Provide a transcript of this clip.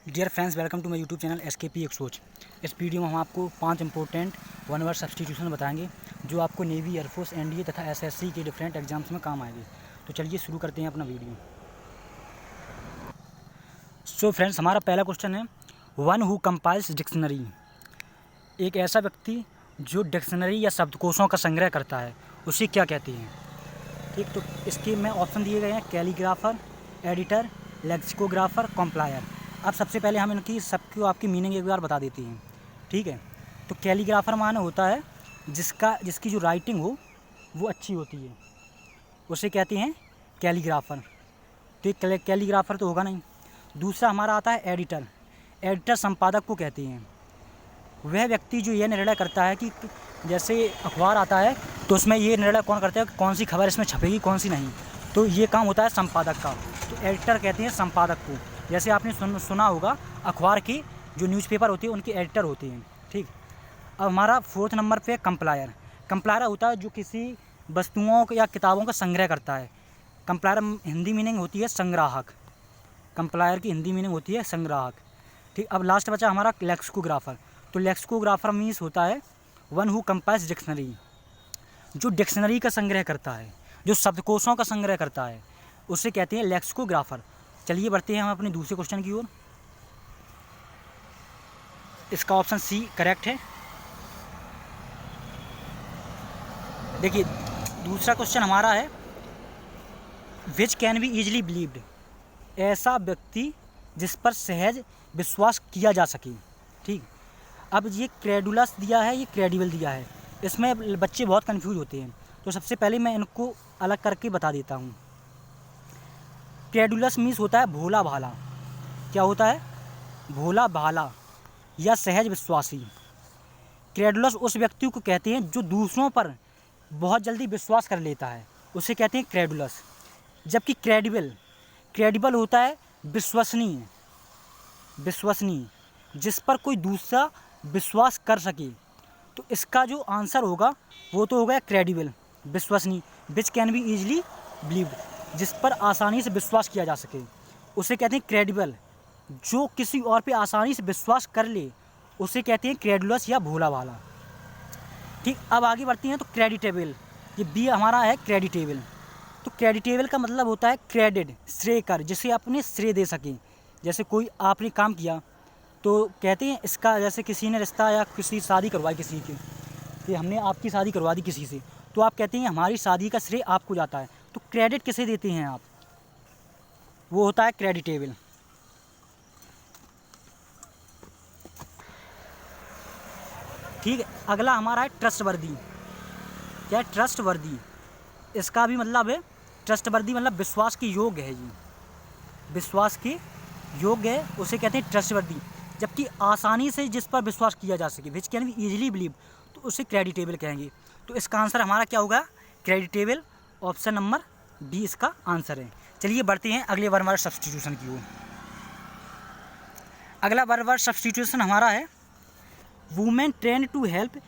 Dear friends, welcome to my YouTube channel SKP एक सोच। इस वीडियो में हम आपको 5 इंपॉर्टेंट वन वर्ड सब्स्टिट्यूशन बताएंगे जो आपको नेवी, एयरफोर्स, NDA तथा SSC के डिफरेंट एग्जाम्स में काम आएंगे। तो चलिए शुरू करते हैं अपना वीडियो। सो फ्रेंड्स, हमारा पहला क्वेश्चन है, वन हु कंपाइल्स डिक्शनरी। एक ऐसा व्यक्ति जो डिक्शनरी या शब्दकोशों का संग्रह करता है, उसे क्या कहते हैं? ठीक, तो इसके में ऑप्शन दिए गए हैं, कैलीग्राफर, एडिटर, लेक्सिकोग्राफर, कंप्लायर। अब सबसे पहले हम इनकी सबको आपकी मीनिंग एक बार बता देते हैं। ठीक है, तो कैलीग्राफर माने होता है जिसकी जो राइटिंग हो वो अच्छी होती है, उसे कहते हैं कैलीग्राफर। तो एक कैलीग्राफर तो होगा नहीं। दूसरा हमारा आता है एडिटर। एडिटर संपादक को कहते हैं। वह व्यक्ति जो ये निर्णय करता है कि जैसे अखबार आता है तो उसमें ये निर्णय कौन करता है कि कौन सी खबर इसमें छपेगी, कौन सी नहीं, तो ये काम होता है संपादक का। तो एडिटर कहते हैं संपादक को। जैसे आपने सुना होगा, अखबार की जो न्यूज़पेपर होती है उनके एडिटर होते हैं। ठीक, अब हमारा 4th नंबर पे कंप्लायर। कंप्लायर होता है जो किसी वस्तुओं या किताबों का संग्रह करता है। कंप्लायर हिंदी मीनिंग होती है संग्राहक। कंप्लायर की हिंदी मीनिंग होती है संग्राहक। ठीक, अब लास्ट बचा हमारा लेक्सिकोग्राफर। तो लेक्सिकोग्राफर मीन्स होता है वन हु कंपाइल्स डिक्शनरी, जो डिक्शनरी का संग्रह करता है, जो शब्दकोशों का संग्रह करता है, उसे कहते हैं लेक्सिकोग्राफर। चलिए बढ़ते हैं हम अपने दूसरे क्वेश्चन की ओर। इसका ऑप्शन सी करेक्ट है। देखिए, दूसरा क्वेश्चन हमारा है, which can be easily believed. ऐसा व्यक्ति जिस पर सहज विश्वास किया जा सके। ठीक, अब ये क्रेडुलस दिया है, ये क्रेडिबल दिया है। इसमें बच्चे बहुत कंफ्यूज होते हैं, तो सबसे पहले मैं इनको अलग करके बता देता हूँ। क्रेडुलस मीन्स होता है भोला भाला। क्या होता है? भोला भाला या सहज विश्वासी। क्रेडुलस उस व्यक्ति को कहते हैं जो दूसरों पर बहुत जल्दी विश्वास कर लेता है, उसे कहते हैं क्रेडुलस। जबकि क्रेडिबल होता है विश्वसनीय, जिस पर कोई दूसरा विश्वास कर सके। तो इसका जो आंसर होगा वो तो होगा क्रेडिबल, विश्वसनीय। Which can be easily believed, जिस पर आसानी से विश्वास किया जा सके, उसे कहते हैं क्रेडिबल। जो किसी और पे आसानी से विश्वास कर ले, उसे कहते हैं क्रेडुलस या भोला भाला। ठीक, अब आगे बढ़ते हैं। तो क्रेडिटेबल, ये बी हमारा है क्रेडिटेबल। तो क्रेडिटेबल का मतलब होता है क्रेडिट, श्रेय कर, जिसे अपने श्रेय दे सकें। जैसे कोई आपने काम किया तो कहते हैं इसका, जैसे किसी ने रिश्ता या किसी शादी करवाई किसी की, कि हमने आपकी शादी करवा दी किसी से, तो आप कहते हैं हमारी शादी का श्रेय आपको जाता है। तो क्रेडिट किसे देते हैं आप? वो होता है क्रेडिटेबल। ठीक है, अगला हमारा है ट्रस्टवर्दी। क्या है? ट्रस्टवर्दी। इसका भी मतलब है ट्रस्टवर्दी, मतलब विश्वास के योग्य है। ये विश्वास के योग्य है, उसे कहते हैं ट्रस्टवर्दी। जबकि आसानी से जिस पर विश्वास किया जा सके, which can be easily believe, तो उसे क्रेडिटेबल कहेंगे। तो इसका आंसर हमारा क्या होगा? क्रेडिटेबल। ऑप्शन नंबर बी इसका आंसर है। चलिए बढ़ते हैं अगले वन वर्ड सब्स्टिट्यूशन की ओर। अगला वन वर्ड सब्स्टिट्यूशन हमारा है, वुमेन ट्रेन टू हेल्प